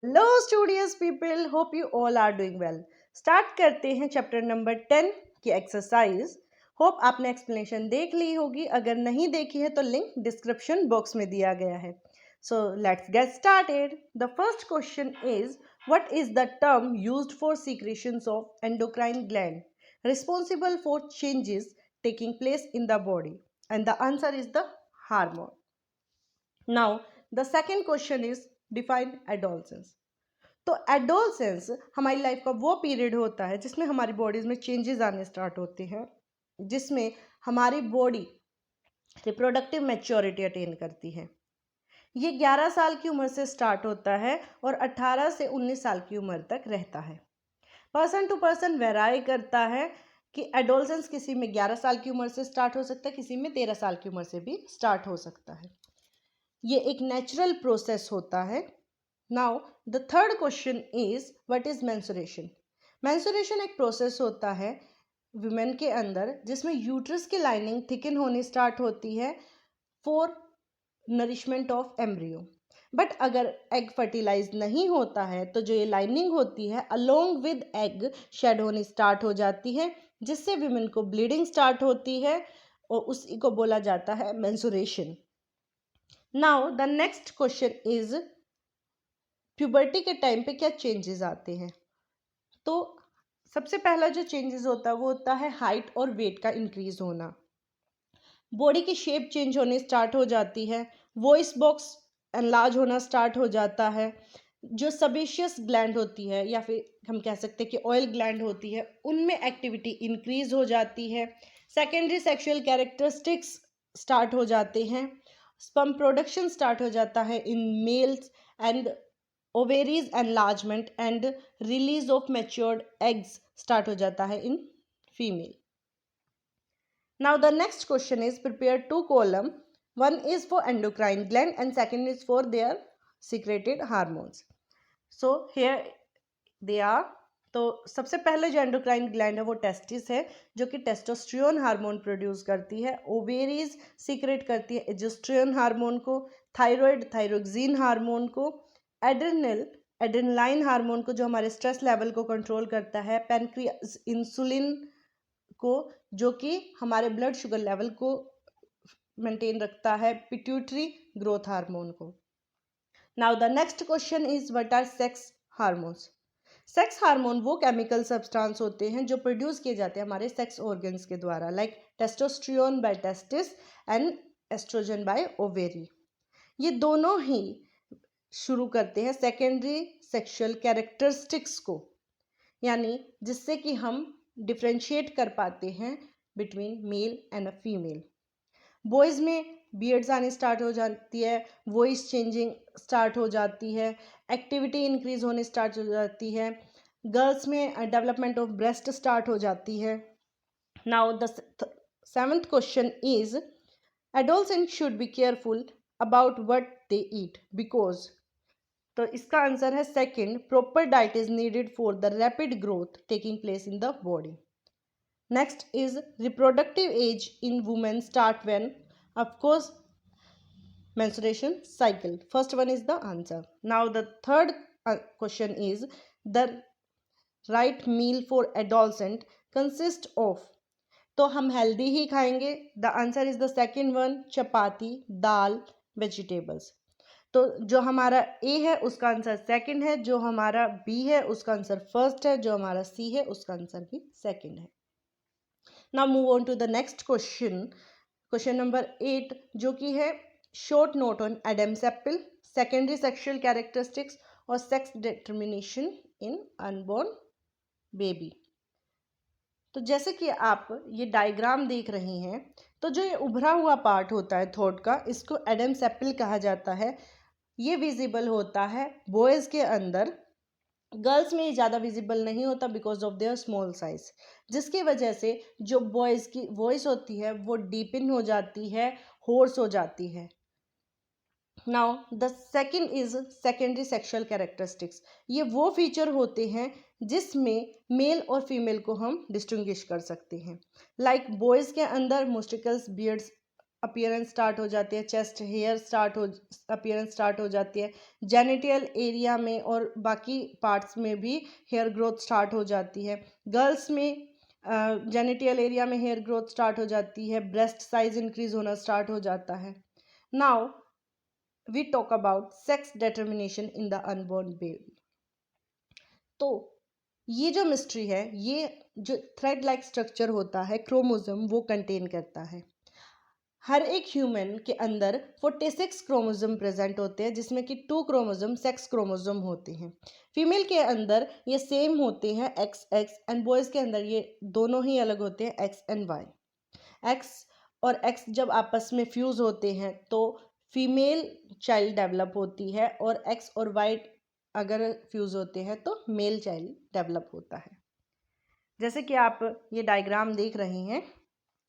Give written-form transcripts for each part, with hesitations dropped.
Hello studious people, hope you all are doing well. Start करते हैं chapter number 10 की exercise. Hope आपने explanation देख ली होगी, अगर नहीं देखी है तो लिंक डिस्क्रिप्शन बॉक्स में दिया गया है। So let's get started. The first question is, what is the term used for secretions of endocrine gland responsible for changes taking place in the body? And the answer is the hormone. Now the second question is, define adolescence. तो adolescence हमारी life का वो period होता है जिसमें हमारी bodies में changes आने स्टार्ट होते हैं, जिसमें हमारी बॉडी रिप्रोडक्टिव मैच्योरिटी अटेन करती है। ये 11 साल की उम्र से स्टार्ट होता है और 18 से 19 साल की उम्र तक रहता है। पर्सन टू पर्सन वेराई करता है कि एडोलसेंस किसी में 11 साल की उम्र से स्टार्ट हो सकता है, किसी में 13 साल की उम्र से भी स्टार्ट हो सकता है। ये एक नेचुरल प्रोसेस होता है। Now the third question is, what is menstruation? Menstruation एक प्रोसेस होता है वुमेन के अंदर जिसमें यूट्रस की लाइनिंग थिकन होनी स्टार्ट होती है for nourishment of embryo. But अगर एग फर्टिलाइज नहीं होता है तो जो ये लाइनिंग होती है अलोंग विद एग शेड होनी स्टार्ट हो जाती है, जिससे वुमेन को ब्लीडिंग स्टार्ट होती है और उसी को बोला जाता है menstruation. Now the next question is, puberty के टाइम पे क्या चेंजेस आते हैं? तो सबसे पहला जो चेंजेस होता है वो होता है हाइट और वेट का इंक्रीज होना। बॉडी की शेप चेंज होने स्टार्ट हो जाती है, वॉइस बॉक्स एनलार्ज होना स्टार्ट हो जाता है, जो सबेशियस ग्लैंड होती है या फिर हम कह सकते हैं कि ऑयल ग्लैंड होती है उनमें एक्टिविटी इंक्रीज हो जाती है, सेकेंडरी सेक्सुअल कैरेक्टरिस्टिक्स स्टार्ट हो जाते हैं, स्पर्म प्रोडक्शन स्टार्ट हो जाता है in males and ovaries enlargement and release of matured eggs start हो जाता है in female. Now the next question is, prepare two column, one is for endocrine gland and second is for their secreted hormones. So here they are. तो सबसे पहले जो endocrine gland है वो testis है, जो कि टेस्टोस्टेरोन हार्मोन प्रोड्यूस करती है। ओवेरीज सीक्रेट करती है एजेस्ट्रोन हार्मोन को, थायराइड थायरोक्सिन हार्मोन को, एड्रेनल एड्रेनलाइन हार्मोन को जो हमारे स्ट्रेस लेवल को कंट्रोल करता है, पैनक्रियास इंसुलिन को जो कि हमारे ब्लड शुगर लेवल को मेंटेन रखता है, पिट्यूटरी ग्रोथ हार्मोन को। Now the next question is, what are sex hormones? Sex hormone वो केमिकल सब्सटेंस होते हैं जो प्रोड्यूस किए जाते हैं हमारे सेक्स ऑर्गन्स के द्वारा, like testosterone by testis and estrogen by ovary. ये दोनों ही शुरू करते हैं सेकेंडरी सेक्सुअल कैरेक्टरिस्टिक्स को, यानी जिससे कि हम डिफ्रेंशिएट कर पाते हैं between male and a female. Boys में बियर्ड्स आनी स्टार्ट हो जाती है, वॉइस चेंजिंग स्टार्ट हो जाती है, एक्टिविटी इंक्रीज होने स्टार्ट हो जाती है, गर्ल्स में डेवलपमेंट ऑफ ब्रेस्ट स्टार्ट हो जाती है। Now the seventh question is, adolescent should be careful about what they eat because. तो इसका आंसर है second, proper diet is needed for the rapid growth taking place in the body. Next is, reproductive age in women start when? Of course menstruation cycle. First one is the answer. Now the third question is, the right meal for adolescent consist of? तो हम healthy ही खाएंगे। The answer is the second one, chapati dal vegetables. तो जो हमारा ए है उसका answer second है, जो हमारा बी है उसका आंसर फर्स्ट है, जो हमारा सी है उसका आंसर भी सेकंड है। Now move on to the next question, question number 8, जो कि है short note on Adam's apple, secondary sexual characteristics और sex determination in unborn baby. तो जैसे कि आप ये डायग्राम देख रही हैं, तो जो ये उभरा हुआ पार्ट होता है थॉट का, इसको एडम्स एप्पल कहा जाता है। ये विजिबल होता है बॉयज़ के अंदर, गर्ल्स में ये ज़्यादा विजिबल नहीं होता because of their small size, जिसकी वजह से जो बॉयज़ की वॉइस होती है वो डीपन हो जाती है, होर्स हो जाती है। Now the second is secondary sexual characteristics. ये वो फीचर होते हैं जिसमें मेल और फीमेल को हम डिस्टिंग्विश कर सकते हैं। लाइक बॉयज़ के अंदर मोस्टिकल्स बियर्ड्स अपीयरेंस स्टार्ट हो जाती है, चेस्ट हेयर अपीयरेंस स्टार्ट हो जाती है, जेनिटल एरिया में और बाकी पार्ट्स में भी हेयर ग्रोथ स्टार्ट हो जाती है। गर्ल्स में जेनिटल एरिया में हेयर ग्रोथ स्टार्ट हो जाती है, ब्रेस्ट साइज इंक्रीज होना स्टार्ट हो जाता है। Now we talk about sex determination in the unborn baby. तो ये जो मिस्ट्री है, ये जो थ्रेड लाइक स्ट्रक्चर होता है क्रोमोसोम वो कंटेन करता है। हर एक ह्यूमन के अंदर 46 क्रोमोसोम प्रेजेंट होते हैं, जिसमें कि 2 क्रोमोसोम सेक्स क्रोमोसोम होते हैं। फीमेल के अंदर ये सेम होते हैं एक्स एक्स, एंड बॉयज़ के अंदर ये दोनों ही अलग होते हैं एक्स एंड वाई। एक्स और एक्स जब आपस में फ्यूज़ होते हैं तो फीमेल चाइल्ड डेवलप होती है, और एक्स और वाई अगर फ्यूज़ होते हैं तो मेल चाइल्ड डेवलप होता है। जैसे कि आप ये डायग्राम देख रहे हैं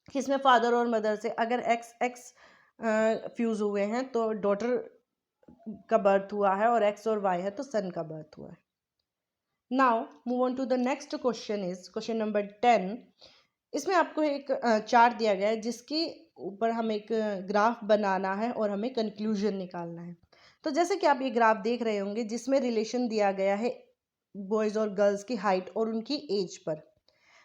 कि इसमें फादर और मदर से अगर एक्स एक्स फ्यूज़ हुए हैं तो डॉटर का बर्थ हुआ है, और एक्स और वाई है तो सन का बर्थ हुआ है। Now move on to the next question is question number 10। इसमें आपको एक चार्ट दिया गया है जिसके ऊपर हमें एक ग्राफ बनाना है और हमें कंक्लूजन निकालना है। तो जैसे कि आप ये ग्राफ देख रहे होंगे जिसमें रिलेशन दिया गया है बॉयज़ और गर्ल्स की हाइट और उनकी एज पर।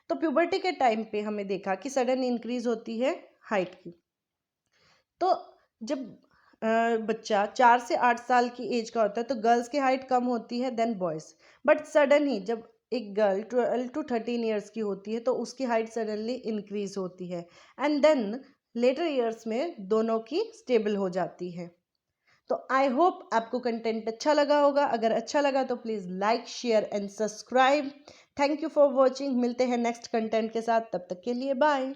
तो प्यूबर्टी के टाइम पे हमें देखा कि सडन इंक्रीज होती है हाइट की। तो जब बच्चा 4 से 8 साल की एज का होता है तो गर्ल्स की हाइट कम होती है देन बॉयज़, बट सडन ही जब एक गर्ल 12 टू 13 ईयर्स की होती है तो उसकी हाइट सडनली इंक्रीज होती है, एंड देन लेटर ईयर्स में दोनों की स्टेबल हो जाती है। तो आई होप आपको कंटेंट अच्छा लगा होगा। अगर अच्छा लगा तो please like share and subscribe. Thank you for watching. मिलते हैं नेक्स्ट कंटेंट के साथ, तब तक के लिए बाय।